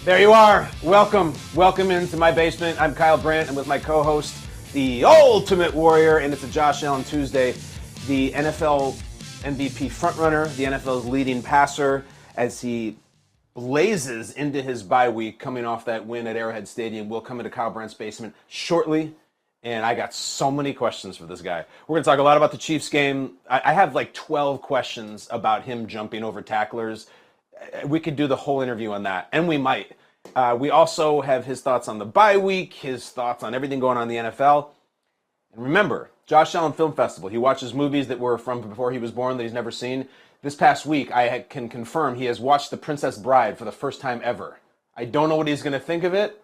There you are. Welcome into my basement. I'm Kyle Brandt, and with my co-host, the Ultimate Warrior, and it's a Josh Allen Tuesday, the NFL MVP frontrunner, the NFL's leading passer, as he blazes into his bye week, coming off that win at Arrowhead Stadium. We'll come into Kyle Brandt's basement shortly, and I got so many questions for this guy. We're going to talk a lot about the Chiefs game. I have like 12 questions about him jumping over tacklers. We could do the whole interview on that, and we might. We also have his thoughts on the bye week, his thoughts on everything going on in the NFL. And remember, Josh Allen Film Festival. He watches movies that were from before he was born that he's never seen. This past week, I can confirm he has watched The Princess Bride for the first time ever. I don't know what he's going to think of it,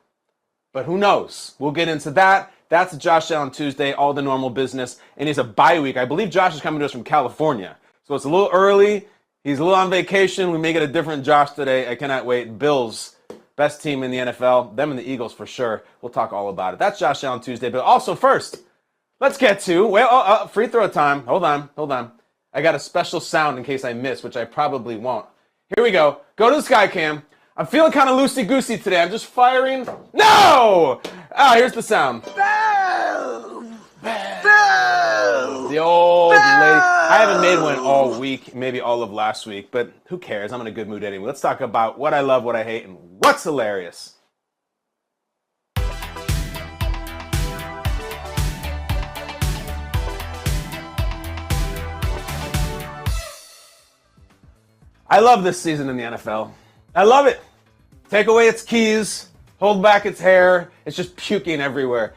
but who knows? We'll get into that. That's a Josh Allen Tuesday, all the normal business. And it's a bye week. I believe Josh is coming to us from California. So it's a little early. He's a little on vacation. We may get a different Josh today. I cannot wait. Bills, best team in the NFL. Them and the Eagles for sure. We'll talk all about it. That's Josh Allen Tuesday. But also first, let's get to, free throw time. Hold on. I got a special sound in case I miss, which I probably won't. Here we go. Go to the sky cam. I'm feeling kind of loosey-goosey today. I'm just firing. No! Here's the sound. The old lady. I haven't made one all week, maybe all of last week, but who cares? I'm in a good mood anyway. Let's talk about what I love, what I hate, and what's hilarious. I love this season in the NFL. I love it. Take away its keys, hold back its hair. It's just puking everywhere.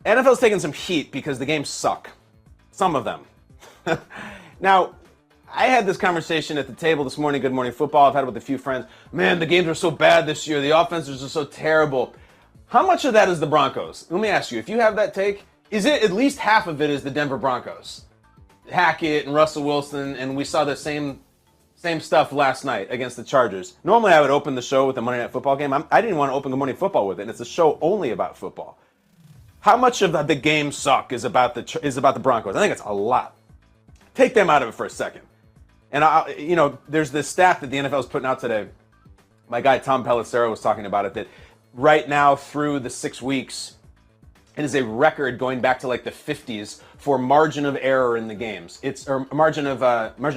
NFL's taking some heat because the games suck. Some of them. Now, I had this conversation at the table this morning, Good Morning Football. I've had it with a few friends. Man, the games are so bad this year. The offenses are so terrible. How much of that is the Broncos? Let me ask you, if you have that take, is it at least half of it is the Denver Broncos? Hackett and Russell Wilson, and we saw the same stuff last night against the Chargers. Normally, I would open the show with a Monday Night Football game. I didn't want to open Good Morning Football with it, and it's a show only about football. How much of the game suck is about the Broncos? I think it's a lot. Take them out of it for a second. And, there's this stat that the NFL is putting out today. My guy Tom Pelissero was talking about it, that right now through the 6 weeks, it is a record going back to like the 50s for margin of error in the games. Margin of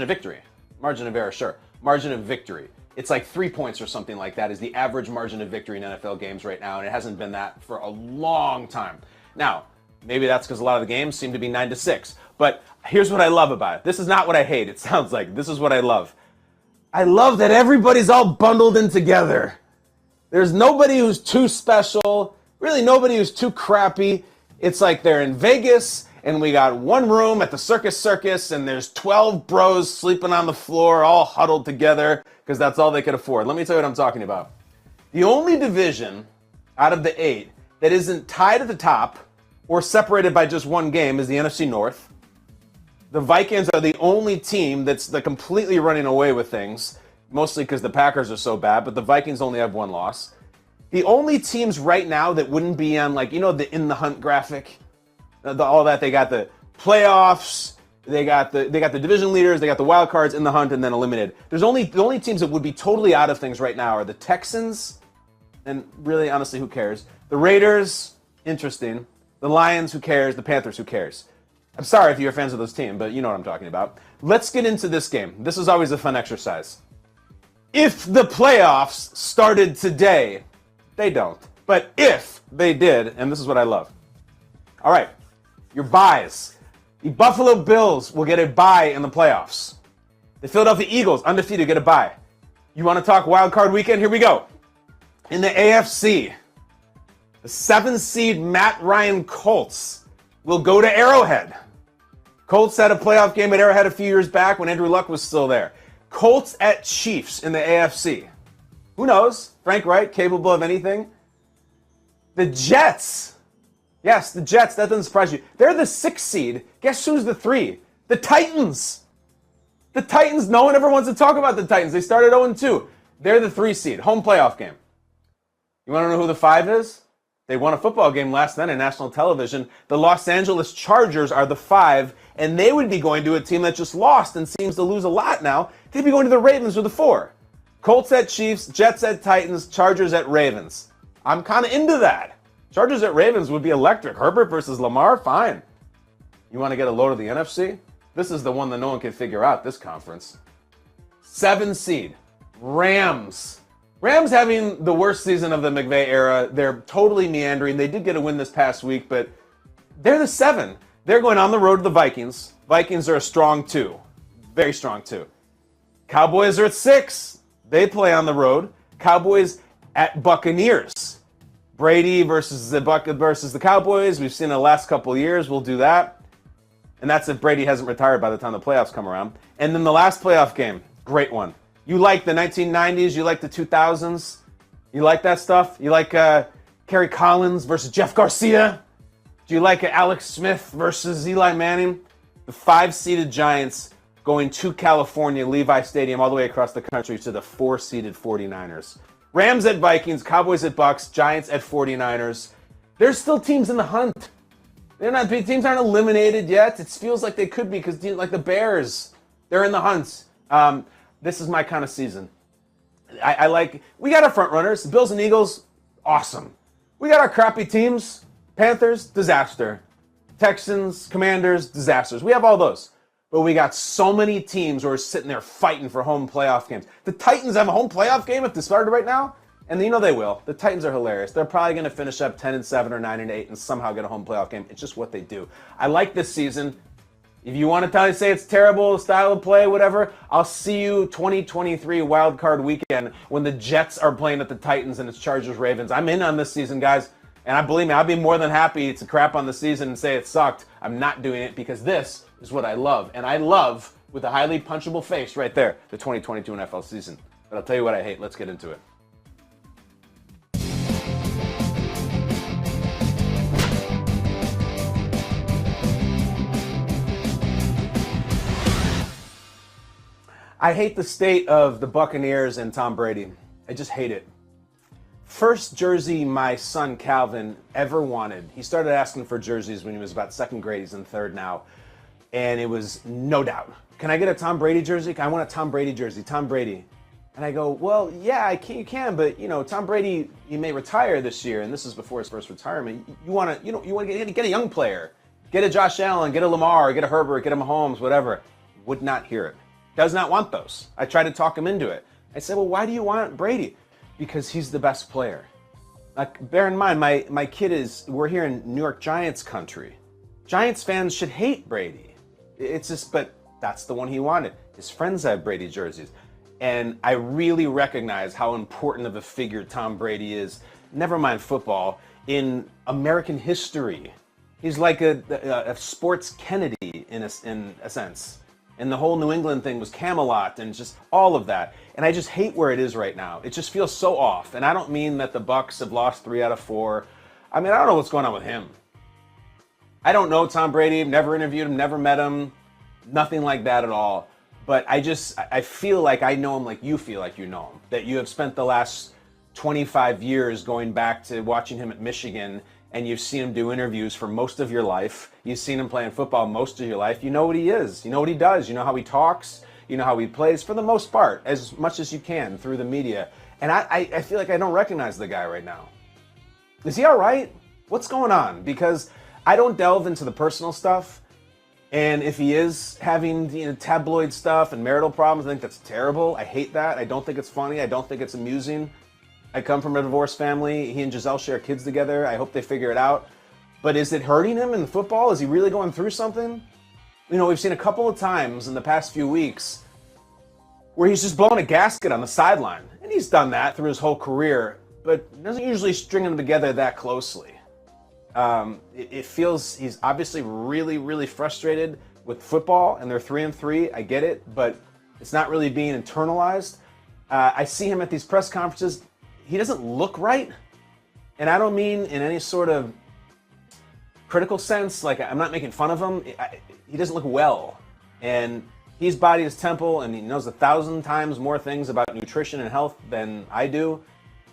victory. Margin of error, sure. Margin of victory. It's like 3 points or something like that is the average margin of victory in NFL games right now, and it hasn't been that for a long time. Now, maybe that's because a lot of the games seem to be 9-6. But here's what I love about it. This is not what I hate, it sounds like. This is what I love. I love that everybody's all bundled in together. There's nobody who's too special, really nobody who's too crappy. It's like they're in Vegas, and we got one room at the Circus, and there's 12 bros sleeping on the floor, all huddled together, because that's all they could afford. Let me tell you what I'm talking about. The only division out of the 8 that isn't tied at the top or separated by just one game is the NFC North. The Vikings are the only team that's completely running away with things, mostly because the Packers are so bad, but the Vikings only have one loss. The only teams right now that wouldn't be on, the in the hunt graphic, all that, they got the playoffs, they got the division leaders, they got the wild cards in the hunt, and then eliminated. The only teams that would be totally out of things right now are the Texans, and really, honestly, who cares? The Raiders, interesting. The Lions, who cares? The Panthers, who cares? I'm sorry if you're fans of those teams, but you know what I'm talking about. Let's get into this game. This is always a fun exercise. If the playoffs started today, they don't. But if they did, and this is what I love. All right, your buys. The Buffalo Bills will get a bye in the playoffs. The Philadelphia Eagles, undefeated, get a bye. You want to talk wild card weekend? Here we go. In the AFC, the 7-seed Matt Ryan Colts will go to Arrowhead. Colts had a playoff game at Arrowhead a few years back when Andrew Luck was still there. Colts at Chiefs in the AFC. Who knows? Frank Wright, capable of anything. The Jets. Yes, the Jets. That doesn't surprise you. They're the 6th seed. Guess who's the 3? The Titans. The Titans. No one ever wants to talk about the Titans. They started 0-2. They're the 3 seed. Home playoff game. You want to know who the 5 is? They won a football game last night on national television. The Los Angeles Chargers are the 5, and they would be going to a team that just lost and seems to lose a lot now. They'd be going to the Ravens with the 4. Colts at Chiefs, Jets at Titans, Chargers at Ravens. I'm kind of into that. Chargers at Ravens would be electric. Herbert versus Lamar, fine. You want to get a load of the NFC? This is the one that no one can figure out, this conference. 7 seed, Rams. Rams having the worst season of the McVay era. They're totally meandering. They did get a win this past week, but they're the 7. They're going on the road to the Vikings. Vikings are a strong 2. Very strong 2. Cowboys are at 6. They play on the road. Cowboys at Buccaneers. Brady versus the Cowboys. We've seen it the last couple of years. We'll do that. And that's if Brady hasn't retired by the time the playoffs come around. And then the last playoff game, great one. You like the 1990s, you like the 2000s, you like that stuff? You like Kerry Collins versus Jeff Garcia? Do you like Alex Smith versus Eli Manning? The 5-seeded Giants going to California, Levi Stadium, all the way across the country to the 4-seeded 49ers. Rams at Vikings, Cowboys at Bucks, Giants at 49ers. There's still teams in the hunt. Teams aren't eliminated yet. It feels like they could be because like the Bears, they're in the hunt. This is my kind of season. We got our front runners, the Bills and Eagles, awesome. We got our crappy teams, Panthers, disaster. Texans, Commanders, disasters. We have all those. But we got so many teams who are sitting there fighting for home playoff games. The Titans have a home playoff game if they started right now. And you know they will. The Titans are hilarious. They're probably going to finish up 10-7 or 9-8 and somehow get a home playoff game. It's just what they do. I like this season. If you want to say it's terrible, style of play, whatever, I'll see you 2023 wild card weekend when the Jets are playing at the Titans and it's Chargers-Ravens. I'm in on this season, guys. And believe me, I'll be more than happy to crap on the season and say it sucked. I'm not doing it because this is what I love. And I love, with a highly punchable face right there, the 2022 NFL season. But I'll tell you what I hate. Let's get into it. I hate the state of the Buccaneers and Tom Brady. I just hate it. First jersey my son Calvin ever wanted. He started asking for jerseys when he was about 2nd grade. He's in 3rd now. And it was no doubt. Can I get a Tom Brady jersey? I want a Tom Brady jersey. Tom Brady. And I go, well, yeah, you can, but Tom Brady, he may retire this year, and this is before his first retirement. You want to get a young player. Get a Josh Allen, get a Lamar, get a Herbert, get a Mahomes, whatever. Would not hear it. Does not want those. I tried to talk him into it. I said, well, why do you want Brady? Because he's the best player. Like, bear in mind, my kid we're here in New York Giants country. Giants fans should hate Brady. It's just, but that's the one he wanted. His friends have Brady jerseys. And I really recognize how important of a figure Tom Brady is, never mind football, in American history. He's like a sports Kennedy in a sense. And the whole New England thing was Camelot and just all of that. And I just hate where it is right now. It just feels so off. And I don't mean that the Bucs have lost 3 out of 4. I mean, I don't know what's going on with him. I don't know Tom Brady, never interviewed him, never met him, nothing like that at all. But I feel like I know him like you feel like you know him. That you have spent the last 25 years going back to watching him at Michigan, and you've seen him do interviews for most of your life. You've seen him playing football most of your life. You know what he is. You know what he does. You know how he talks. You know how he plays, for the most part, as much as you can through the media. And I feel like I don't recognize the guy right now. Is he all right? What's going on? Because I don't delve into the personal stuff. And if he is having tabloid stuff and marital problems, I think that's terrible. I hate that. I don't think it's funny. I don't think it's amusing. I come from a divorced family. He and Giselle share kids together. I hope they figure it out. But is it hurting him in football? Is he really going through something? We've seen a couple of times in the past few weeks where he's just blowing a gasket on the sideline. And he's done that through his whole career, but doesn't usually string them together that closely. It feels he's obviously really, really frustrated with football, and they're 3-3. I get it, but it's not really being internalized. I see him at these press conferences. He doesn't look right, and I don't mean in any sort of critical sense. Like, I'm not making fun of him. He doesn't look well, and he's body his temple, and he knows 1,000 times more things about nutrition and health than I do.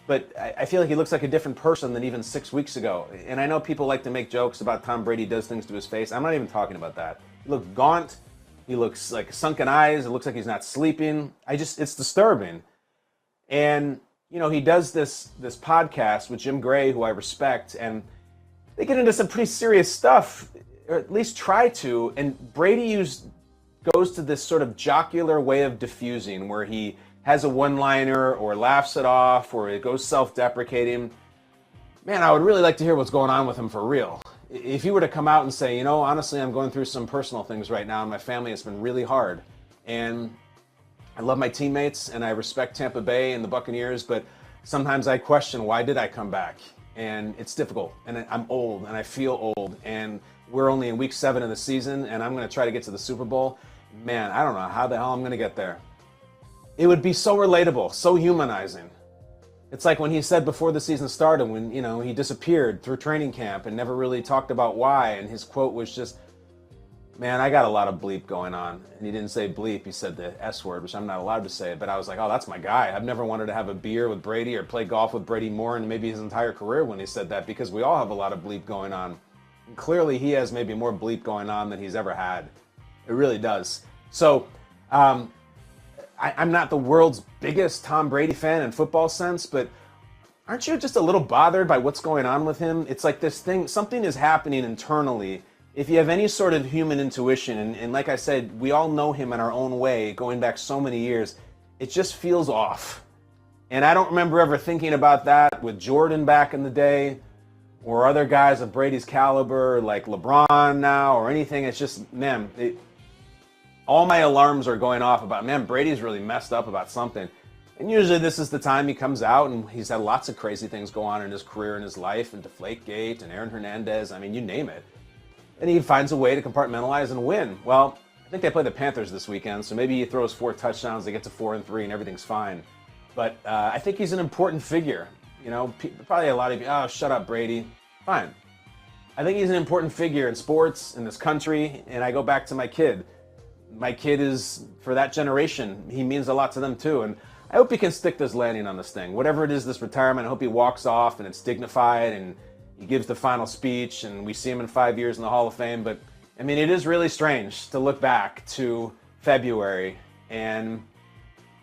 But I feel like he looks like a different person than even 6 weeks ago. And I know people like to make jokes about Tom Brady does things to his face. I'm not even talking about that. He looks gaunt. He looks like sunken eyes. It looks like he's not sleeping. It's disturbing. And, he does this podcast with Jim Gray, who I respect, and they get into some pretty serious stuff, or at least try to. And Brady goes to this sort of jocular way of diffusing, where he has a one-liner or laughs it off, or it goes self-deprecating. Man, I would really like to hear what's going on with him for real. If he were to come out and say, honestly, I'm going through some personal things right now, and my family has been really hard. And I love my teammates, and I respect Tampa Bay and the Buccaneers, but sometimes I question, why did I come back? And it's difficult, and I'm old, and I feel old, and we're only in week 7 of the season, and I'm going to try to get to the Super Bowl. Man, I don't know how the hell I'm going to get there. It would be so relatable, so humanizing. It's like when he said before the season started, when, he disappeared through training camp and never really talked about why, and his quote was just, man, I got a lot of bleep going on. And he didn't say bleep, he said the S word, which I'm not allowed to say, but I was like, oh, that's my guy. I've never wanted to have a beer with Brady or play golf with Brady more in maybe his entire career when he said that, because we all have a lot of bleep going on. And clearly he has maybe more bleep going on than he's ever had. It really does. So, I'm not the world's biggest Tom Brady fan in football sense, but aren't you just a little bothered by what's going on with him? It's like this thing, something is happening internally. If you have any sort of human intuition, and like I said, we all know him in our own way, going back so many years, it just feels off. And I don't remember ever thinking about that with Jordan back in the day, or other guys of Brady's caliber, like LeBron now, or anything. It's just, man, all my alarms are going off about, man, Brady's really messed up about something. And usually this is the time he comes out, and he's had lots of crazy things go on in his career and his life, and Deflategate and Aaron Hernandez, I mean, you name it. And he finds a way to compartmentalize and win. Well, I think they play the Panthers this weekend, so maybe he throws 4 touchdowns, they get to 4-3, and everything's fine. But I think he's an important figure. Probably a lot of you, oh, shut up, Brady. Fine. I think he's an important figure in sports, in this country, and I go back to my kid. My kid is, for that generation, he means a lot to them too. And I hope he can stick this landing on this thing. Whatever it is, this retirement, I hope he walks off and it's dignified and he gives the final speech and we see him in 5 years in the Hall of Fame. But, I mean, it is really strange to look back to February and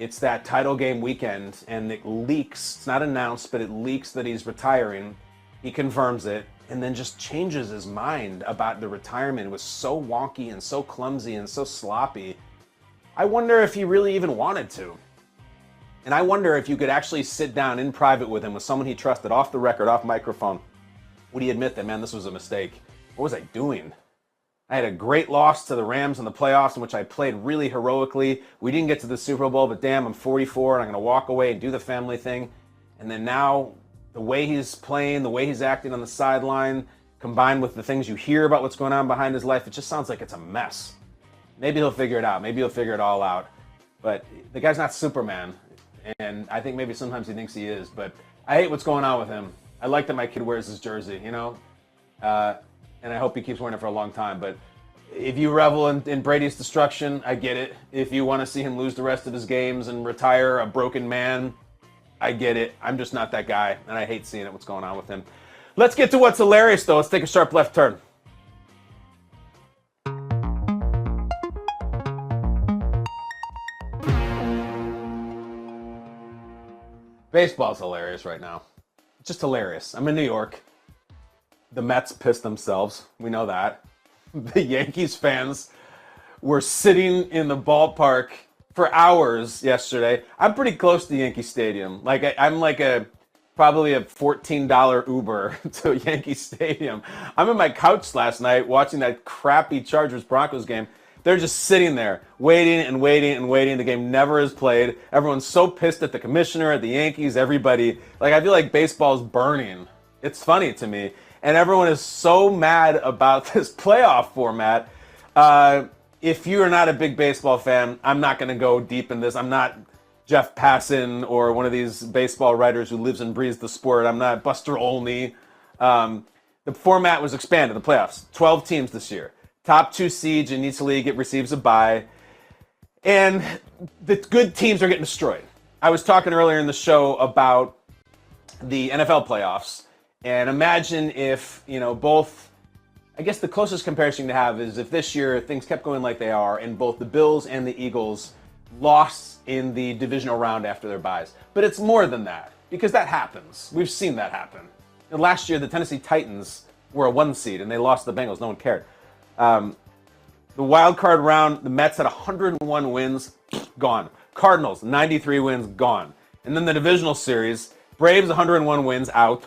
it's that title game weekend and it leaks. It's not announced, but it leaks that he's retiring. He confirms it and then just changes his mind about the retirement. It was so wonky and so clumsy and so sloppy. I wonder if he really even wanted to. And I wonder if you could actually sit down in private with him, with someone he trusted, off the record, off microphone. Would he admit that, man, this was a mistake? What was I doing? I had a great loss to the Rams in the playoffs in which I played really heroically. We didn't get to the Super Bowl, but damn, I'm 44 and I'm going to walk away and do the family thing. And then now, the way he's playing, the way he's acting on the sideline, combined with the things you hear about what's going on behind his life, it just sounds like it's a mess. Maybe he'll figure it out. Maybe he'll figure it all out. But the guy's not Superman. And I think maybe sometimes he thinks he is. But I hate what's going on with him. I like that my kid wears his jersey, and I hope he keeps wearing it for a long time. But if you revel in Brady's destruction, I get it. If you want to see him lose the rest of his games and retire a broken man, I get it. I'm just not that guy, and I hate seeing it, what's going on with him. Let's get to what's hilarious, though. Let's take a sharp left turn. Baseball's hilarious right now. Just hilarious. I'm in New York. The Mets pissed themselves. We know that. The Yankees fans were sitting in the ballpark for hours yesterday. I'm pretty close to Yankee Stadium. I'm like probably a $14 Uber to Yankee Stadium. I'm in my couch last night watching that crappy Chargers-Broncos game. They're just sitting there, waiting and waiting and waiting. The game never is played. Everyone's so pissed at the commissioner, at the Yankees, everybody. I feel like baseball's burning. It's funny to me. And everyone is so mad about this playoff format. If you are not a big baseball fan, I'm not going to go deep in this. I'm not Jeff Passan or one of these baseball writers who lives and breathes the sport. I'm not Buster Olney. The format was expanded, the playoffs. 12 teams this year. Top 2 seeds in each league, it receives a bye. And the good teams are getting destroyed. I was talking earlier in the show about the NFL playoffs. And imagine if, both, I guess the closest comparison to have is if this year things kept going like they are and both the Bills and the Eagles lost in the divisional round after their byes. But it's more than that, because that happens. We've seen that happen. And last year, the Tennessee Titans were a 1 seed, and they lost to the Bengals. No one cared. The wild card round, the Mets had 101 wins, gone. Cardinals, 93 wins, gone. And then the divisional series, Braves, 101 wins, out.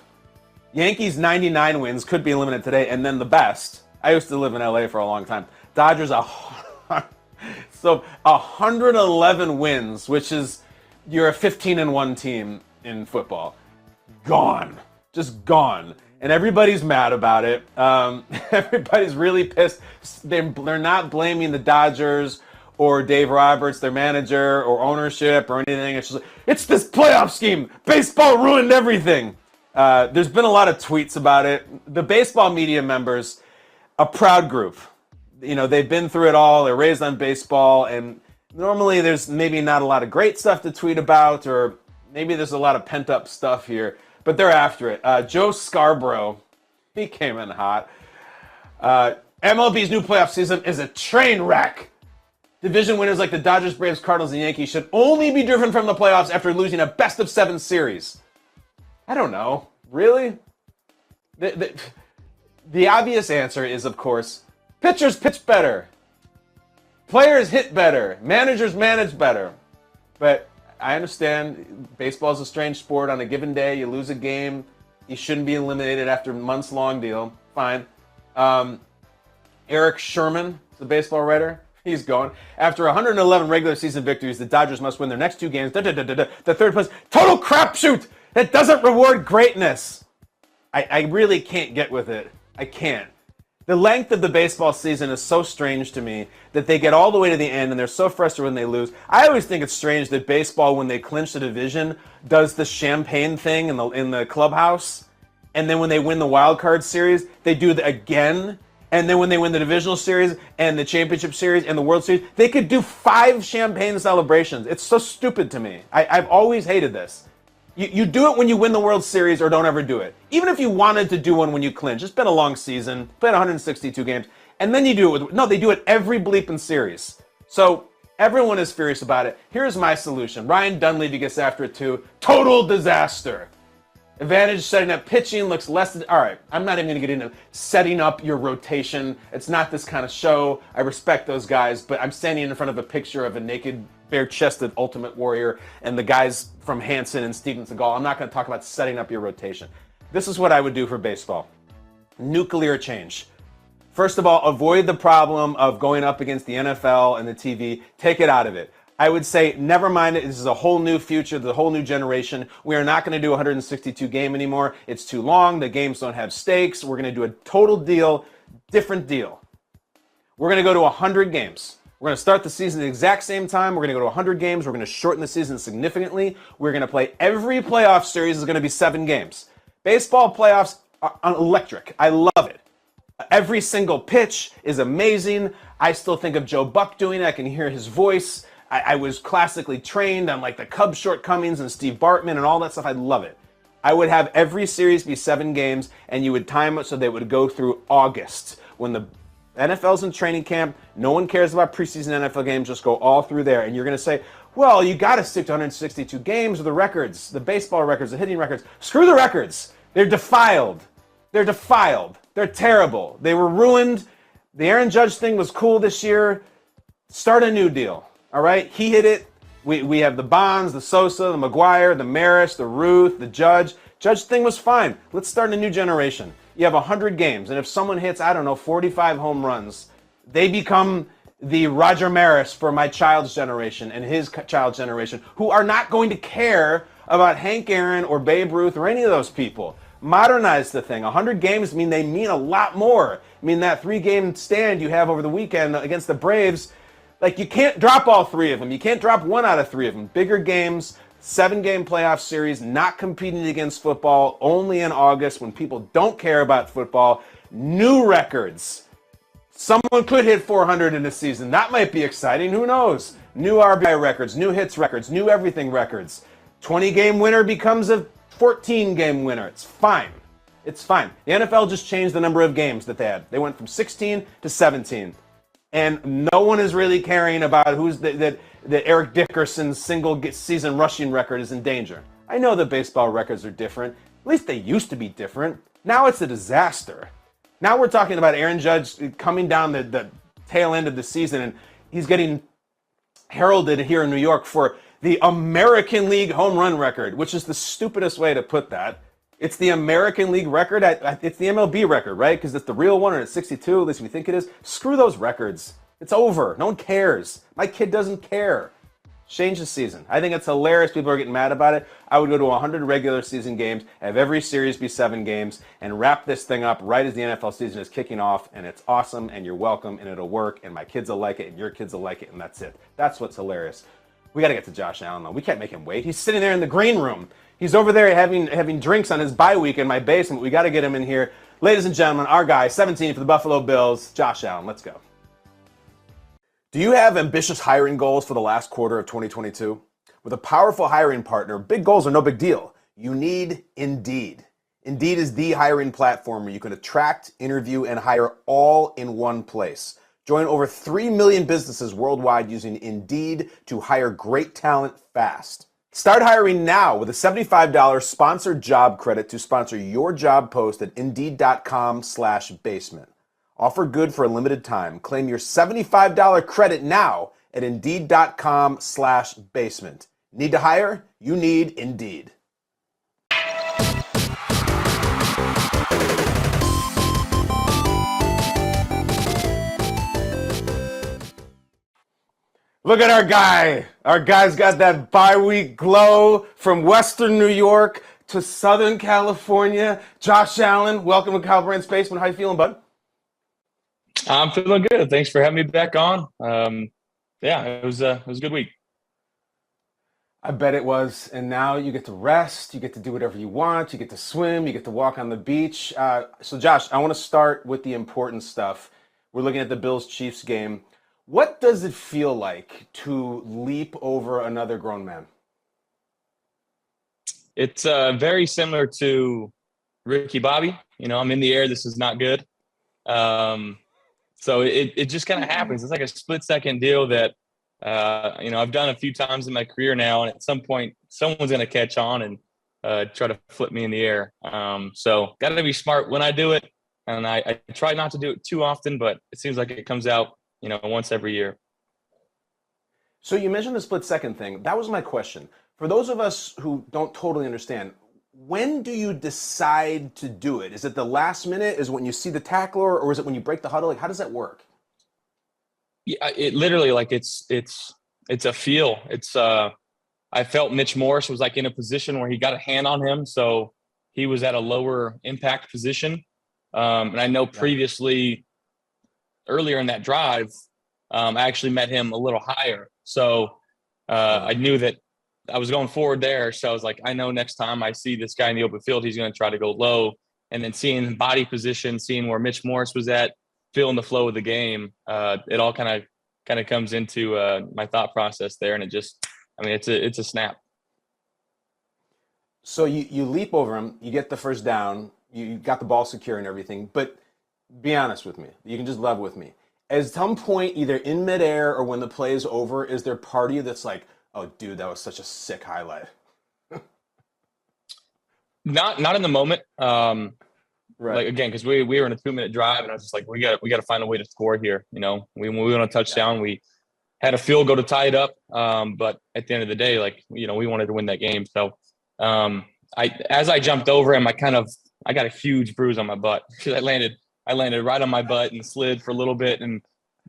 Yankees, 99 wins, could be eliminated today. And then the best, I used to live in LA for a long time, Dodgers, 111 wins, which is, you're a 15-1 team in football. Gone. Just gone. And everybody's mad about it. Everybody's really pissed. They're not blaming the Dodgers or Dave Roberts, their manager, or ownership, or anything. It's just like, it's this playoff scheme. Baseball ruined everything. There's been a lot of tweets about it. The baseball media members, a proud group. You know, they've been through it all. They're raised on baseball. And normally there's maybe not a lot of great stuff to tweet about, or maybe there's a lot of pent-up stuff here. But they're after it. Joe Scarborough, he came in hot. MLB's new playoff season is a train wreck. Division winners like the Dodgers, Braves, Cardinals, and Yankees should only be driven from the playoffs after losing a best-of-7 series. I don't know. Really? The obvious answer is, of course, pitchers pitch better. Players hit better. Managers manage better. But I understand baseball is a strange sport. On a given day, you lose a game. You shouldn't be eliminated after a months-long deal. Fine. Eric Sherman, the baseball writer, he's going. After 111 regular season victories, the Dodgers must win their next 2 games. The third place. Total crapshoot! That doesn't reward greatness. I really can't get with it. I can't. The length of the baseball season is so strange to me that they get all the way to the end and they're so frustrated when they lose. I always think it's strange that baseball, when they clinch the division, does the champagne thing in the clubhouse. And then when they win the wild card series, they do it again. And then when they win the divisional series and the championship series and the World Series, they could do 5 champagne celebrations. It's so stupid to me. I've always hated this. You do it when you win the World Series, or don't ever do it. Even if you wanted to do one when you clinch. It's been a long season, played 162 games, and then you do it with... No, they do it every bleeping series. So everyone is furious about it. Here's my solution. Ryan Dunleavy gets after it too. Total disaster. Advantage setting up pitching looks less... All right, I'm not even going to get into setting up your rotation. It's not this kind of show. I respect those guys, but I'm standing in front of a picture of a naked, bare-chested Ultimate Warrior and the guys from Hanson and Steven Seagal. I'm not going to talk about setting up your rotation. This is what I would do for baseball. Nuclear change. First of all, avoid the problem of going up against the NFL and the TV. Take it out of it. I would say, never mind it. This is a whole new future, the whole new generation. We are not going to do a 162 game anymore. It's too long. The games don't have stakes. We're going to do a total deal, different deal. We're going to go to 100 games. We're going to start the season at the exact same time. We're going to go to 100 games. We're going to shorten the season significantly. We're going to play every playoff series is going to be 7 games. Baseball playoffs are electric. I love it. Every single pitch is amazing. I still think of Joe Buck doing it. I can hear his voice. I was classically trained on like the Cubs shortcomings and Steve Bartman and all that stuff. I love it. I would have every series be 7 games, and you would time it so they would go through August. When the NFL's in training camp, no one cares about preseason NFL games, just go all through there. And you're going to say, well, you got to stick to 162 games with the records, the baseball records, the hitting records. Screw the records. They're defiled. They're defiled. They're terrible. They were ruined. The Aaron Judge thing was cool this year. Start a new deal. All right, he hit it. We have the Bonds, the Sosa, the McGuire, the Maris, the Ruth, the Judge. Judge thing was fine. Let's start a new generation. You have 100 games, and if someone hits, I don't know, 45 home runs, they become the Roger Maris for my child's generation and his child's generation, who are not going to care about Hank Aaron or Babe Ruth or any of those people. Modernize the thing. 100 games mean they mean a lot more. I mean, that 3-game stand you have over the weekend against the Braves, like, you can't drop all 3 of them. You can't drop 1 out of 3 of them. Bigger games, 7-game playoff series, not competing against football, only in August when people don't care about football. New records. Someone could hit 400 in a season. That might be exciting. Who knows? New RBI records, new hits records, new everything records. 20-game winner becomes a 14-game winner. It's fine. It's fine. The NFL just changed the number of games that they had. They went from 16 to 17. And no one is really caring about who's that that Eric Dickerson's single-season rushing record is in danger. I know that baseball records are different. At least they used to be different. Now it's a disaster. Now we're talking about Aaron Judge coming down the tail end of the season, and he's getting heralded here in New York for the American League home run record, which is the stupidest way to put that. It's the American League record. It's the MLB record, right? Because it's the real one, and it's 62, at least we think it is. Screw those records. It's over. No one cares. My kid doesn't care. Change the season. I think it's hilarious. People are getting mad about it. I would go to 100 regular season games, have every series be 7 games, and wrap this thing up right as the NFL season is kicking off, and it's awesome, and you're welcome, and it'll work, and my kids will like it, and your kids will like it, and that's it. That's what's hilarious. We got to get to Josh Allen, though. We can't make him wait. He's sitting there in the green room. He's over there having drinks on his bye week in my basement. We got to get him in here. Ladies and gentlemen, our guy, 17 for the Buffalo Bills, Josh Allen. Let's go. Do you have ambitious hiring goals for the last quarter of 2022? With a powerful hiring partner, big goals are no big deal. You need Indeed. Indeed is the hiring platform where you can attract, interview, and hire all in one place. Join over 3 million businesses worldwide using Indeed to hire great talent fast. Start hiring now with a $75 sponsored job credit to sponsor your job post at Indeed.com/basement. Offer good for a limited time. Claim your $75 credit now at Indeed.com/basement. Need to hire? You need Indeed. Look at our guy. Our guy's got that bye-week glow from Western New York to Southern California. Josh Allen, welcome to Kyle Brandt's Basement. How you feeling, bud? I'm feeling good. Thanks for having me back on. It was a good week. I bet it was. And now you get to rest. You get to do whatever you want. You get to swim. You get to walk on the beach. So, Josh, I want to start with the important stuff. We're looking at the Bills-Chiefs game. What does it feel like to leap over another grown man? It's very similar to Ricky Bobby. You know, I'm in the air. This is not good. So it just kind of happens. It's like a split-second deal that, I've done a few times in my career now, and at some point, someone's going to catch on and try to flip me in the air. So got to be smart when I do it, and I try not to do it too often, but it seems like it comes out, once every year. So you mentioned the split-second thing. That was my question. For those of us who don't totally understand, when do you decide to do it? Is it the last minute? Is it when you see the tackler, or is it when you break the huddle? Like, how does that work? Yeah, it literally it's a feel. I felt Mitch Morse was like in a position where he got a hand on him, so he was at a lower impact position. And I know previously, earlier in that drive, I actually met him a little higher. So I knew that I was going forward there. So I was like, I know next time I see this guy in the open field, he's going to try to go low. And then seeing body position, seeing where Mitch Morse was at, feeling the flow of the game, it all kind of comes into my thought process there. And it's a snap. So you leap over him, you get the first down, you got the ball secure and everything, but be honest with me. You can just level with me. At some point, either in midair or when the play is over, is there part of you that's like, oh, dude, that was such a sick highlight? Not in the moment. Right. Like, again, because we were in a 2-minute drive, and I was just like, we got to find a way to score here. We want a touchdown. We had a field goal to tie it up, but at the end of the day, we wanted to win that game. So as I jumped over him, I got a huge bruise on my butt because I landed right on my butt and slid for a little bit. And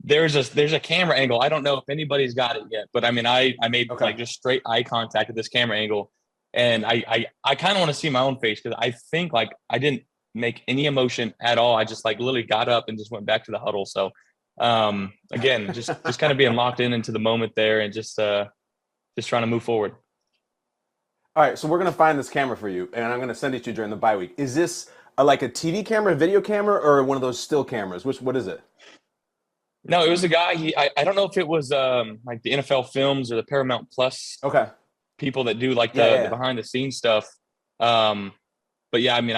there's a camera angle. I don't know if anybody's got it yet, but I mean, I made just straight eye contact at this camera angle, and I kind of want to see my own face because I think I didn't make any emotion at all. I just literally got up and just went back to the huddle. So again, just kind of being locked into the moment there and just trying to move forward. All right, so we're going to find this camera for you, and I'm going to send it to you during the bye week. Is this like a TV camera, video camera, or one of those still cameras? What is it? No, it was a guy. I don't know if it was like the NFL Films or the Paramount Plus people that do the behind the scenes stuff. But yeah, I mean,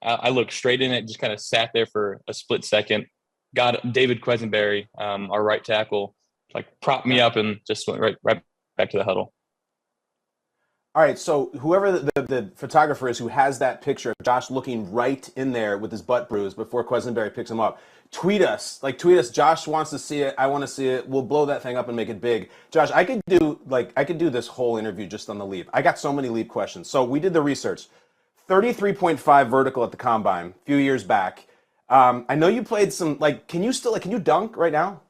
I looked straight in it, just kind of sat there for a split second. Got David Quesenberry, our right tackle. like propped me up and just went right back to the huddle. All right, so whoever the photographer is who has that picture of Josh looking right in there with his butt bruise before Quesenberry picks him up, tweet us. Josh wants to see it. I want to see it. We'll blow that thing up and make it big. Josh, I could do this whole interview just on the leap. I got so many leap questions. So we did the research. 33.5 vertical at the combine a few years back. I know you played some, can you dunk right now?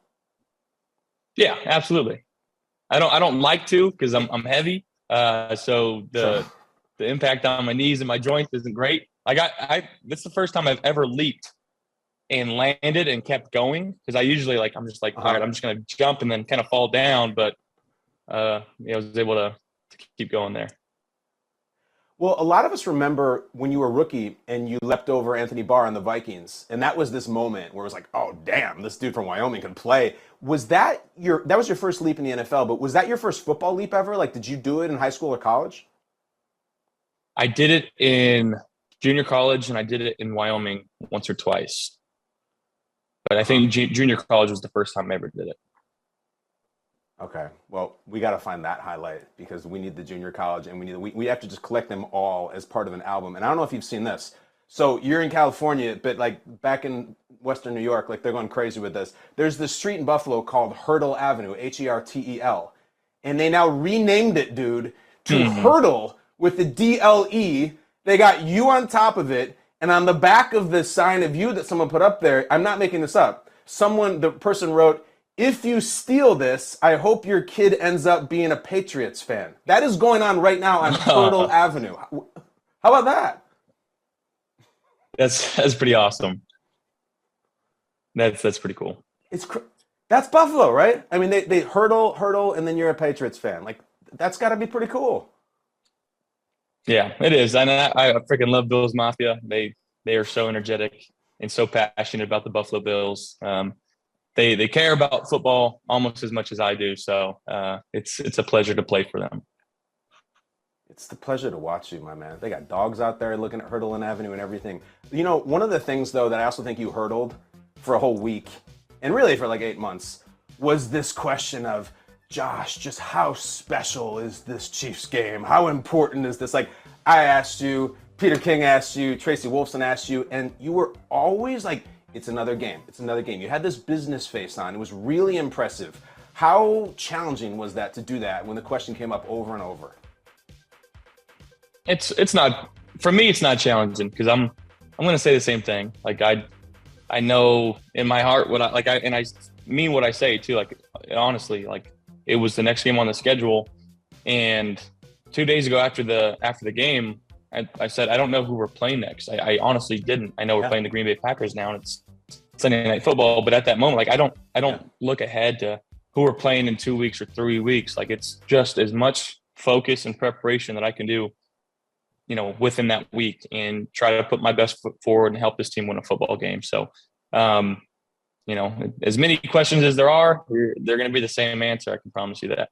Yeah, absolutely. I don't like to because I'm heavy. So the impact on my knees and my joints isn't great. This is the first time I've ever leaped and landed and kept going, because I usually I'm just all right, I'm just going to jump and then kind of fall down. But, I was able to keep going there. Well, a lot of us remember when you were a rookie and you leapt over Anthony Barr on the Vikings, and that was this moment where it was like, oh, damn, this dude from Wyoming can play. That was your first leap in the NFL, but was that your first football leap ever? Did you do it in high school or college? I did it in junior college, and I did it in Wyoming once or twice. But I think junior college was the first time I ever did it. Okay, well, we got to find that highlight because we need the junior college, and we have to just collect them all as part of an album. And I don't know if you've seen this. So you're in California, but back in Western New York, they're going crazy with this. There's this street in Buffalo called Hertel Avenue, Hertel, and they now renamed it, dude, to Hurdle with the DLE. They got you on top of it, and on the back of the sign of you that someone put up there, I'm not making this up. The person wrote, "If you steal this, I hope your kid ends up being a Patriots fan." That is going on right now on Hertel Avenue. How about that? That's pretty awesome. That's pretty cool. That's Buffalo, right? I mean, they hurdle, and then you're a Patriots fan. That's got to be pretty cool. Yeah, it is. And I freaking love Bills Mafia. They are so energetic and so passionate about the Buffalo Bills. They care about football almost as much as I do. So it's a pleasure to play for them. It's the pleasure to watch you, my man. They got dogs out there looking at Hurdle and Avenue and everything. One of the things, though, that I also think you hurdled for a whole week, and really for 8 months, was this question of, Josh, just how special is this Chiefs game? How important is this? I asked you, Peter King asked you, Tracy Wolfson asked you, and you were always it's another game. It's another game. You had this business face on. It was really impressive. How challenging was that to do that when the question came up over and over? It's not, for me, it's not challenging because I'm going to say the same thing. I know in my heart what I mean what I say too. Honestly, it was the next game on the schedule, and 2 days ago after the game, I said, I don't know who we're playing next. I honestly didn't. I know we're playing the Green Bay Packers now, and it's Sunday Night Football. But at that moment, I don't look ahead to who we're playing in 2 weeks or 3 weeks. It's just as much focus and preparation that I can do, within that week, and try to put my best foot forward and help this team win a football game. So, as many questions as there are, they're going to be the same answer. I can promise you that.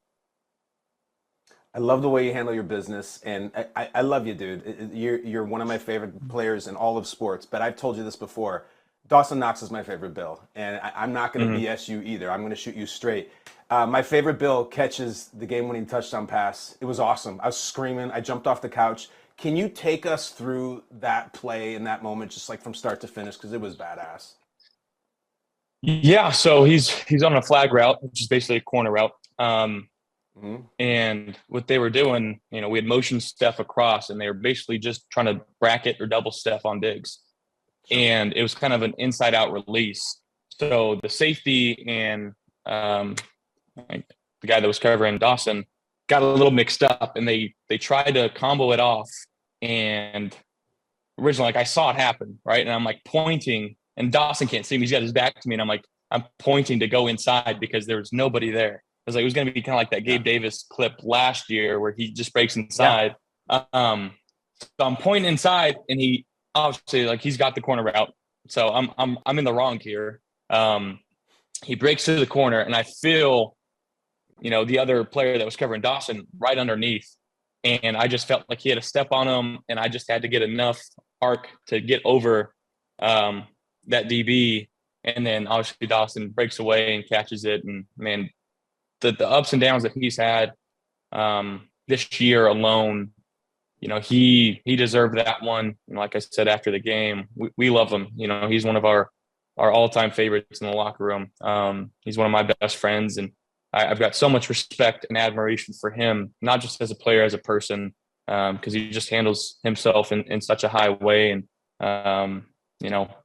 I love the way you handle your business, and I love you, dude. You're one of my favorite players in all of sports, but I've told you this before. Dawson Knox is my favorite Bill, and I'm not going to BS you either. I'm going to shoot you straight. My favorite Bill catches the game-winning touchdown pass. It was awesome. I was screaming. I jumped off the couch. Can you take us through that play in that moment, just from start to finish, because it was badass? Yeah, so he's on a flag route, which is basically a corner route. And what they were doing, we had motion Steph across, and they were basically just trying to bracket or double Steph on Diggs. And it was kind of an inside-out release. So the safety and the guy that was covering Dawson got a little mixed up, and they tried to combo it off. And originally, I saw it happen, right? And I'm pointing, and Dawson can't see me. He's got his back to me, and I'm pointing to go inside because there was nobody there. It was going to be kind of like that Gabe Davis clip last year where he just breaks inside. So I'm pointing inside, and he obviously he's got the corner route. So I'm in the wrong here. He breaks through the corner, and I feel, the other player that was covering Dawson right underneath, and I just felt like he had a step on him, and I just had to get enough arc to get over that DB, and then obviously Dawson breaks away and catches it, and man, the ups and downs that he's had this year alone, he deserved that one. And like I said after the game, we love him. He's one of our all-time favorites in the locker room. He's one of my best friends, and I've got so much respect and admiration for him, not just as a player, as a person, because he just handles himself in such a high way. And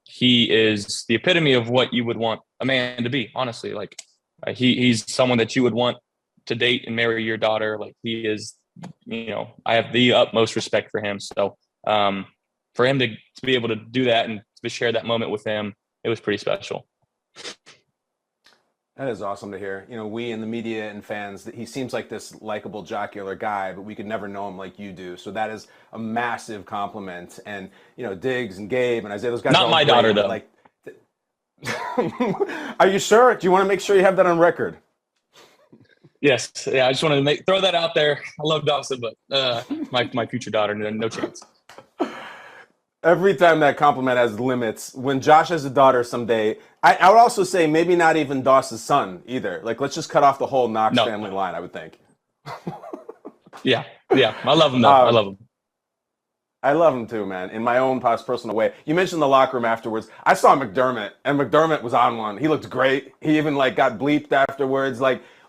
he is the epitome of what you would want a man to be. Honestly, like he's someone that you would want to date and marry your daughter. Like he is. I have the utmost respect for him. So for him to be able to do that and to share that moment with him, it was pretty special. That is awesome to hear. We in the media and fans, he seems like this likable, jocular guy, but we could never know him like you do. So that is a massive compliment. And, Diggs and Gabe and Isaiah, those guys. Not my daughter, though. Like, are you sure? Do you want to make sure you have that on record? Yes. Yeah, I just want to throw that out there. I love Dawson, but my future daughter, no chance. Every time that compliment has limits. When Josh has a daughter someday, I would also say maybe not even Doss's son either. Like, let's just cut off the whole Knox family line, I would think. Yeah. I love him, though. I love him. I love him too, man, in my own personal way. You mentioned the locker room afterwards. I saw McDermott, and McDermott was on one. He looked great. He even, got bleeped afterwards.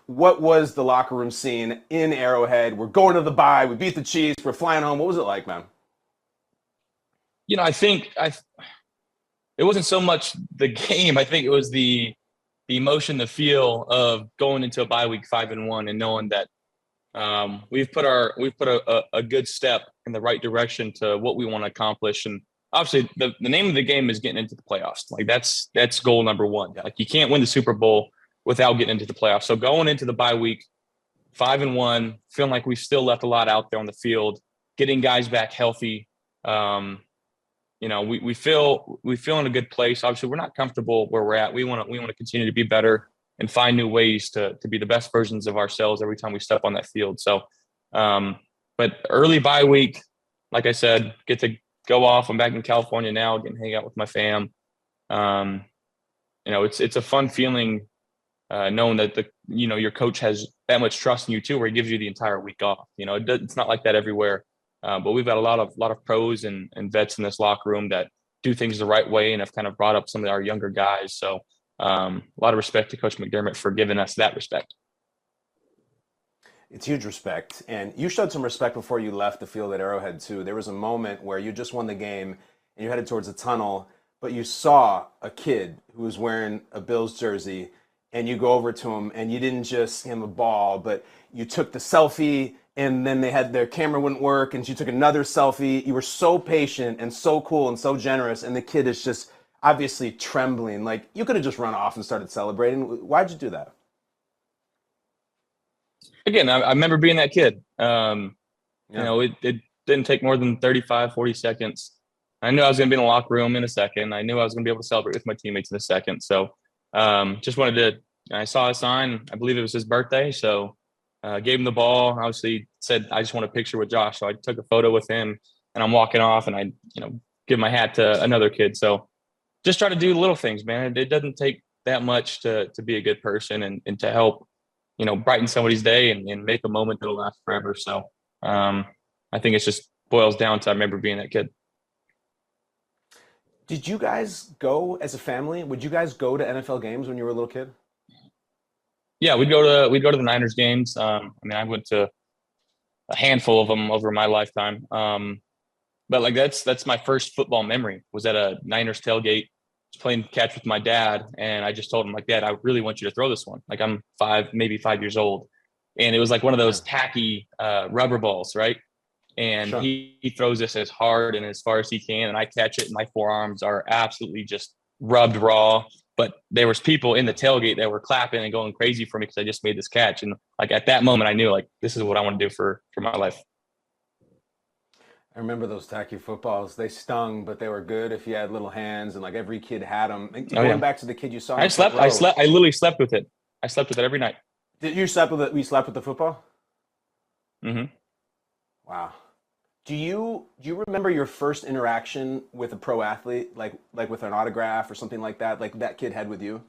What was the locker room scene in Arrowhead? We're going to the bye. We beat the Chiefs. We're flying home. What was it like, man? I think it wasn't so much the game. I think it was the emotion, the feel of going into a bye week 5-1 and knowing that we've put a good step in the right direction to what we want to accomplish. And obviously, the name of the game is getting into the playoffs. Like that's goal number one. Like you can't win the Super Bowl without getting into the playoffs. So going into the bye week 5-1, feeling like we've still left a lot out there on the field, getting guys back healthy. We feel in a good place. Obviously, we're not comfortable where we're at. We want to continue to be better and find new ways to be the best versions of ourselves every time we step on that field. So, but early bye week, like I said, get to go off. I'm back in California now, getting to hang out with my fam. It's a fun feeling knowing that your coach has that much trust in you too, where he gives you the entire week off. It's not like that everywhere. But we've got a lot of pros and vets in this locker room that do things the right way and have kind of brought up some of our younger guys. So a lot of respect to Coach McDermott for giving us that respect. It's huge respect. And you showed some respect before you left the field at Arrowhead too. There was a moment where you just won the game and you headed towards a tunnel, but you saw a kid who was wearing a Bills jersey and you go over to him and you didn't just hand him a ball, but you took the selfie. And then their camera wouldn't work, and she took another selfie. You were so patient and so cool and so generous, and the kid is just obviously trembling. Like, you could have just run off and started celebrating. Why'd you do that? Again, I remember being that kid. It didn't take more than 35, 40 seconds. I knew I was going to be in the locker room in a second. I knew I was going to be able to celebrate with my teammates in a second. So just wanted to – I saw a sign. I believe it was his birthday, so – gave him the ball. Obviously said, I just want a picture with Josh. So I took a photo with him and I'm walking off and I, give my hat to another kid. So just try to do little things, man. It doesn't take that much to be a good person and to help, brighten somebody's day and make a moment that'll last forever. So I think it just boils down to, I remember being that kid. Did you guys go as a family? Would you guys go to NFL games when you were a little kid? Yeah, we'd go to the Niners games. I went to a handful of them over my lifetime. But that's my first football memory, was at a Niners tailgate, playing catch with my dad. And I just told him, Dad, I really want you to throw this one. I'm maybe 5 years old. And it was like one of those tacky rubber balls, right? And sure. He throws this as hard and as far as he can. And I catch it and my forearms are absolutely just rubbed raw. But there was people in the tailgate that were clapping and going crazy for me because I just made this catch. And at that moment, I knew this is what I want to do for my life. I remember those tacky footballs. They stung, but they were good if you had little hands, and every kid had them. Going back to the kid you saw. I literally slept with it. I slept with it every night. Did you slept with it? You slept with the football? Mm-hmm. Wow. Do you remember your first interaction with a pro athlete, like with an autograph or something like that, like that kid had with you?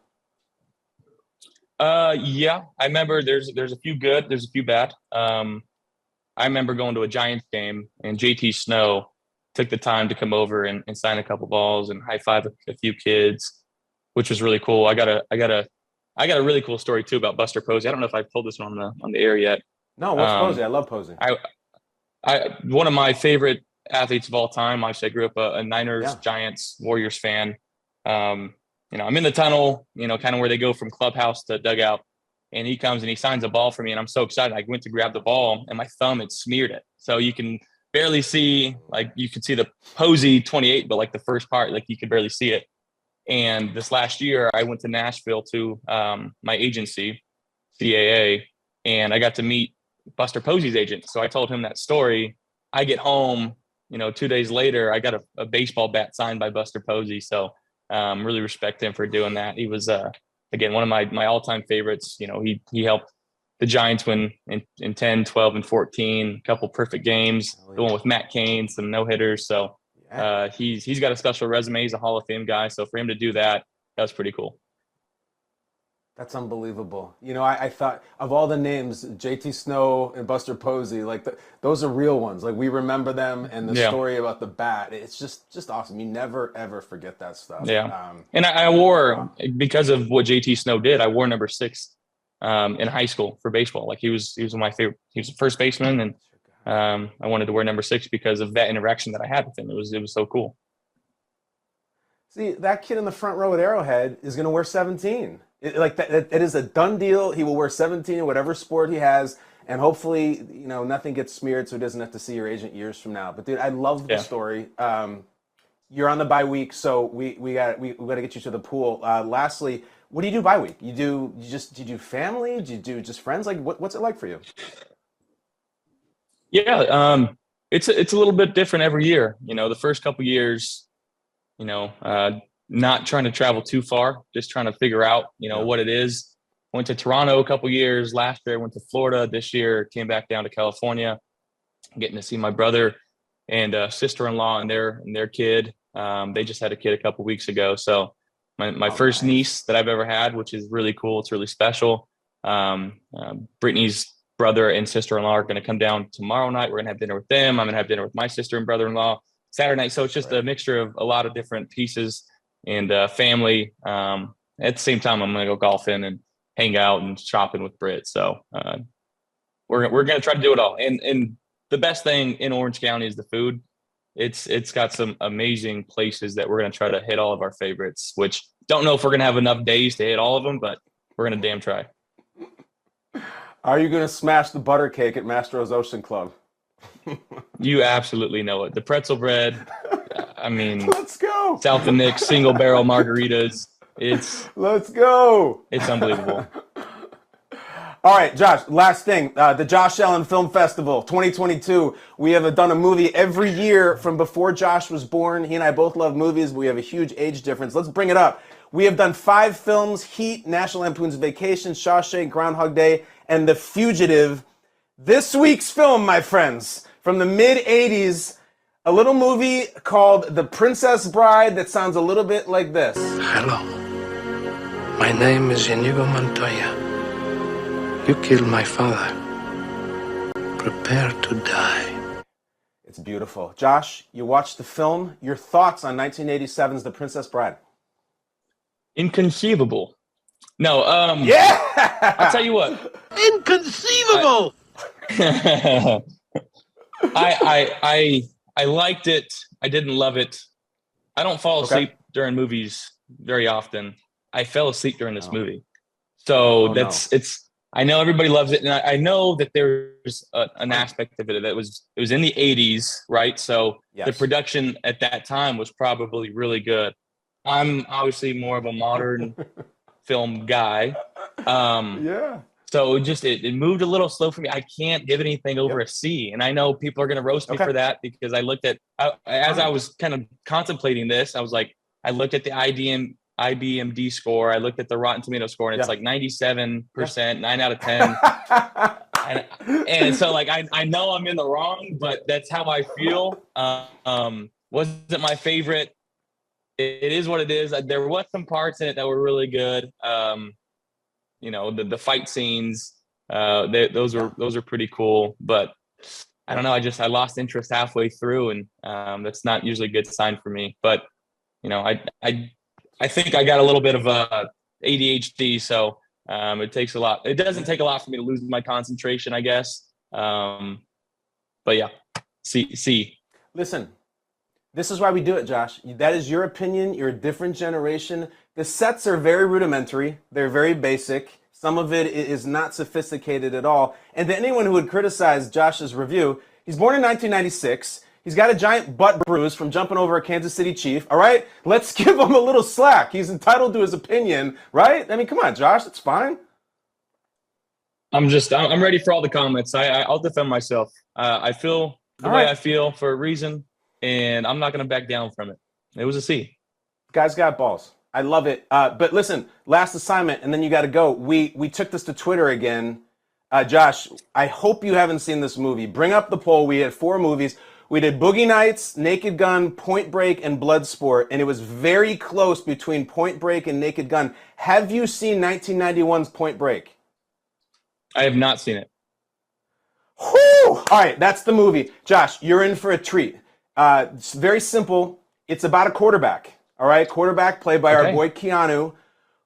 Yeah, I remember there's a few good, there's a few bad. I remember going to a Giants game and JT Snow took the time to come over and sign a couple balls and high five a few kids, which was really cool. I got a really cool story too about Buster Posey. I don't know if I've told this one on the air yet. No, what's Posey? Um, I love Posey. I one of my favorite athletes of all time. Obviously, I grew up a Niners, Yeah. Giants, Warriors fan. I'm in the tunnel, kind of where they go from clubhouse to dugout, and he comes and he signs a ball for me, and I'm so excited. I went to grab the ball, and my thumb had smeared it, so you can barely see. Like you could see the Posey 28, but like the first part, like you could barely see it. And this last year, I went to Nashville to my agency, CAA, and I got to meet Buster Posey's agent. So I told him that story. I get home, 2 days later, I got a baseball bat signed by Buster Posey. So really respect him for doing that. He was, again, one of my all-time favorites. He helped the Giants win in 10, 12, and 14, a couple perfect games, the one with Matt Cain, some no-hitters. So he's got a special resume. He's a Hall of Fame guy. So for him to do that, that was pretty cool. That's unbelievable. I thought of all the names, JT Snow and Buster Posey, like those are real ones. Like we remember them and the story about the bat. It's just awesome. You never ever forget that stuff. Yeah. And I wore, because of what JT Snow did, I wore number 6 in high school for baseball. Like he was one of my favorite. He was the first baseman, and I wanted to wear number 6 because of that interaction that I had with him. It was so cool. See, that kid in the front row at Arrowhead is going to wear 17. It is a done deal. He will wear 17 in whatever sport he has, and hopefully, nothing gets smeared so he doesn't have to see your agent years from now. But dude, I love the story. You're on the bye week, so we got to get you to the pool. Lastly, what do you do bye week? Do you do family? Do you do just friends? Like what's it like for you? Yeah, it's a little bit different every year. The first couple years, not trying to travel too far, just trying to figure out, what it is. Went to Toronto a couple years. Last year, went to Florida. This year, came back down to California, getting to see my brother and sister-in-law and their kid. They just had a kid a couple weeks ago. So my first niece that I've ever had, which is really cool. It's really special. Brittany's brother and sister-in-law are going to come down tomorrow night. We're going to have dinner with them. I'm going to have dinner with my sister and brother-in-law Saturday night. So it's just a mixture of a lot of different pieces and family. At the same time, I'm going to go golfing and hang out and shopping with Britt. So we're going to try to do it all. And the best thing in Orange County is the food. It's got some amazing places that we're going to try to hit all of our favorites, which don't know if we're going to have enough days to hit all of them, but we're going to damn try. Are you going to smash the butter cake at Mastro's Ocean Club? You absolutely know it. The pretzel bread. I mean, let's go. South and Nick's single barrel margaritas. Let's go. It's unbelievable. All right, Josh, last thing. The Josh Allen Film Festival 2022. We have done a movie every year from before Josh was born. He and I both love movies, but we have a huge age difference. Let's bring it up. We have done 5 films: Heat, National Lampoon's Vacation, Shawshank, Groundhog Day, and The Fugitive. This week's film, my friends, from the mid-'80s, a little movie called The Princess Bride that sounds a little bit like this. Hello. My name is Inigo Montoya. You killed my father. Prepare to die. It's beautiful. Josh, you watched the film. Your thoughts on 1987's The Princess Bride? Inconceivable. No, yeah! I'll tell you what. Inconceivable! I liked it. I didn't love it. I don't fall asleep during movies very often. I fell asleep during this movie. So I know everybody loves it. And I know that there's an aspect of it that it was in the 80s, right? So the production at that time was probably really good. I'm obviously more of a modern film guy. So it moved a little slow for me. I can't give anything over a C. And I know people are going to roast me for that because I looked at, as I was kind of contemplating this, I was like, I looked at the IBMD score. I looked at the Rotten Tomato score, and it's like 97%, 9 out of 10. and so like, I know I'm in the wrong, but that's how I feel. Wasn't my favorite. It is what it is. There was some parts in it that were really good. the fight scenes. Those are pretty cool. But I don't know. I lost interest halfway through, and that's not usually a good sign for me. But I think I got a little bit of ADHD, so it takes a lot. It doesn't take a lot for me to lose my concentration, I guess. But yeah, see. Listen, this is why we do it, Josh. That is your opinion. You're a different generation. The sets are very rudimentary. They're very basic. Some of it is not sophisticated at all. And to anyone who would criticize Josh's review, he's born in 1996. He's got a giant butt bruise from jumping over a Kansas City Chief, all right? Let's give him a little slack. He's entitled to his opinion, right? I mean, come on, Josh, it's fine. I'm ready for all the comments. I'll defend myself. I feel the way I feel for a reason, and I'm not going to back down from it. It was a C. Guy's got balls. I love it. But listen, last assignment, and then you got to go. We took this to Twitter again. Josh, I hope you haven't seen this movie. Bring up the poll. We had 4 movies. We did Boogie Nights, Naked Gun, Point Break, and Bloodsport, and it was very close between Point Break and Naked Gun. Have you seen 1991's Point Break? I have not seen it. Whew! All right, that's the movie. Josh, you're in for a treat. It's very simple. It's about a quarterback, all right? Quarterback played by our boy Keanu,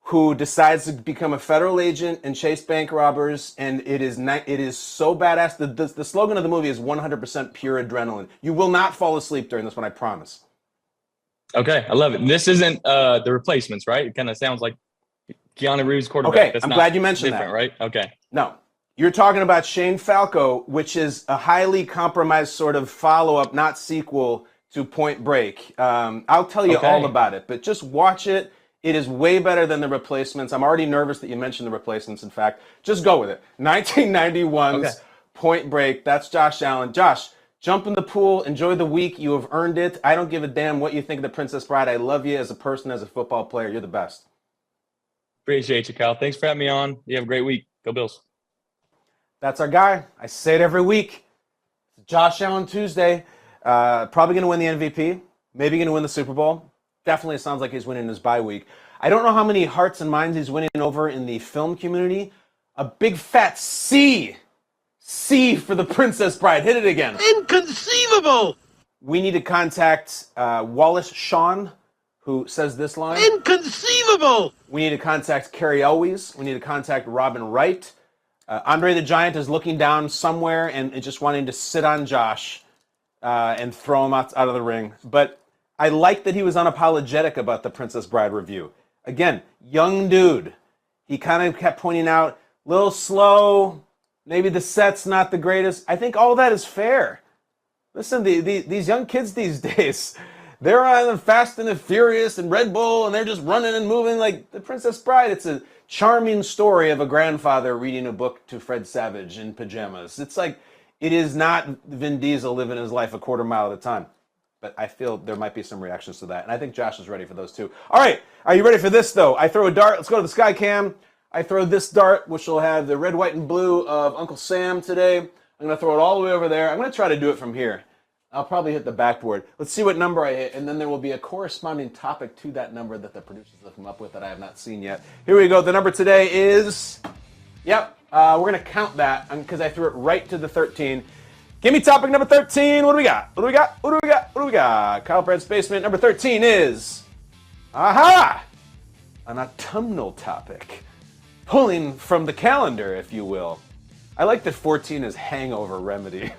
who decides to become a federal agent and chase bank robbers, and it is so badass. The slogan of the movie is 100% pure adrenaline. You will not fall asleep during this one, I promise. Okay, I love it. This isn't The Replacements, right? It kind of sounds like Keanu Reeves quarterback. Okay, That's I'm glad you mentioned that. Right? Okay. No. You're talking about Shane Falco, which is a highly compromised sort of follow-up, not sequel, to Point Break. I'll tell you all about it, but just watch it. It is way better than The Replacements. I'm already nervous that you mentioned The Replacements, in fact. Just go with it. 1991's Point Break. That's Josh Allen. Josh, jump in the pool. Enjoy the week. You have earned it. I don't give a damn what you think of The Princess Bride. I love you as a person, as a football player. You're the best. Appreciate you, Kyle. Thanks for having me on. You have a great week. Go Bills. That's our guy. I say it every week. Josh Allen Tuesday. Probably going to win the MVP. Maybe going to win the Super Bowl. Definitely sounds like he's winning his bye week. I don't know how many hearts and minds he's winning over in the film community. A big fat C. C for The Princess Bride. Hit it again. Inconceivable! We need to contact Wallace Shawn, who says this line. Inconceivable! We need to contact Carrie Elwes. We need to contact Robin Wright. Andre the Giant is looking down somewhere and just wanting to sit on Josh and throw him out of the ring. But I like that he was unapologetic about the Princess Bride review. Again, young dude. He kind of kept pointing out, little slow, maybe the set's not the greatest. I think all that is fair. Listen, these young kids these days, they're on Fast and the Furious and Red Bull, and they're just running and moving like the Princess Bride. It's a charming story of a grandfather reading a book to Fred Savage in pajamas. It's like, it is not Vin Diesel living his life a quarter mile at a time. But I feel there might be some reactions to that. And I think Josh is ready for those too. All right, are you ready for this though? I throw a dart. Let's go to the sky cam. I throw this dart, which will have the red, white, and blue of Uncle Sam today. I'm going to throw it all the way over there. I'm going to try to do it from here. I'll probably hit the backboard. Let's see what number I hit, and then there will be a corresponding topic to that number that the producers have come up with that I have not seen yet. Here we go. The number today is, we're going to count that because I threw it right to the 13. Give me topic number 13. What do we got? What do we got? What do we got? What do we got? Kyle Brandt's Basement. Number 13 is, an autumnal topic. Pulling from the calendar, if you will. I like that 14 is hangover remedy.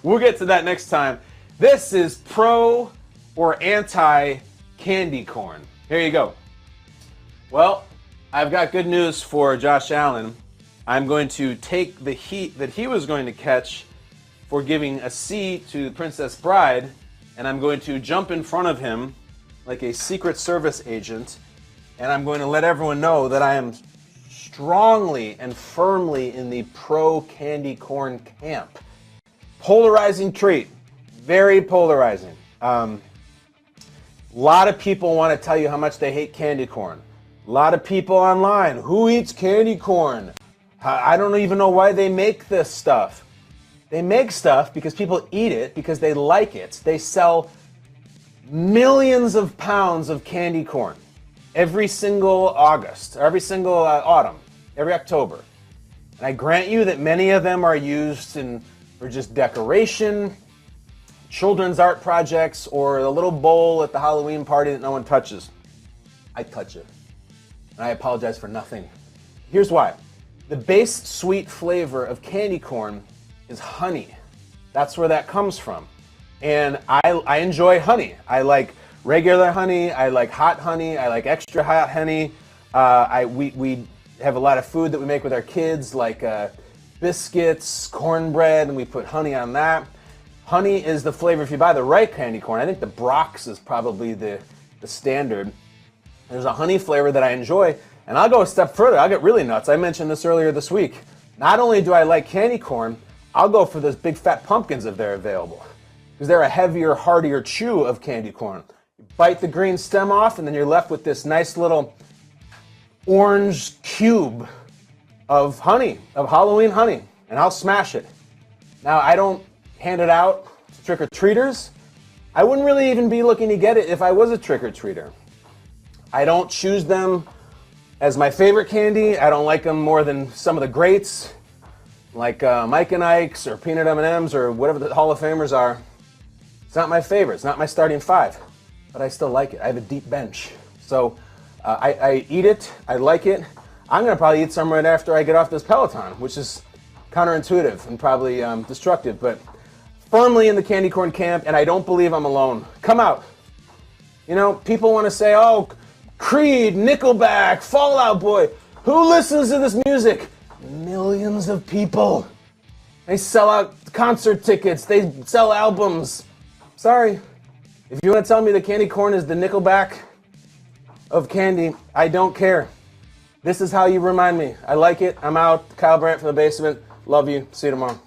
We'll get to that next time. This is pro or anti candy corn. Here you go. Well, I've got good news for Josh Allen. I'm going to take the heat that he was going to catch for giving a C to Princess Bride, and I'm going to jump in front of him like a Secret Service agent, and I'm going to let everyone know that I am strongly and firmly in the pro-candy corn camp. Polarizing treat. Very polarizing. A lot of people want to tell you how much they hate candy corn. A lot of people online, who eats candy corn? I don't even know why they make this stuff. They make stuff because people eat it, because they like it. They sell millions of pounds of candy corn every single August, every single autumn. every October. And I grant you that many of them are used for just decoration, children's art projects, or the little bowl at the Halloween party that no one touches. I touch it. And I apologize for nothing. Here's why. The base sweet flavor of candy corn is honey. That's where that comes from. And I enjoy honey. I like regular honey. I like hot honey. I like extra hot honey. We have a lot of food that we make with our kids, like biscuits, cornbread, and we put honey on that. Honey is the flavor. If you buy the right candy corn, I think the Brock's is probably the standard. There's a honey flavor that I enjoy, and I'll go a step further. I'll get really nuts. I mentioned this earlier this week. Not only do I like candy corn, I'll go for those big fat pumpkins if they're available, because they're a heavier, heartier chew of candy corn. You bite the green stem off, and then you're left with this nice little orange cube of honey, of Halloween honey, and I'll smash it. Now, I don't hand it out to trick-or-treaters. I wouldn't really even be looking to get it if I was a trick-or-treater. I don't choose them as my favorite candy. I don't like them more than some of the greats, like Mike and Ike's or Peanut M&Ms or whatever the Hall of Famers are. It's not my favorite. It's not my starting five, but I still like it. I have a deep bench. So I eat it. I like it. I'm going to probably eat some right after I get off this Peloton, which is counterintuitive and probably destructive, but firmly in the candy corn camp, and I don't believe I'm alone. Come out. You know, people want to say, oh, Creed, Nickelback, Fall Out Boy. Who listens to this music? Millions of people. They sell out concert tickets. They sell albums. Sorry. If you want to tell me the candy corn is the Nickelback of candy, I don't care. This is how you remind me. I like it. I'm out. Kyle Brandt from the basement. Love you. See you tomorrow.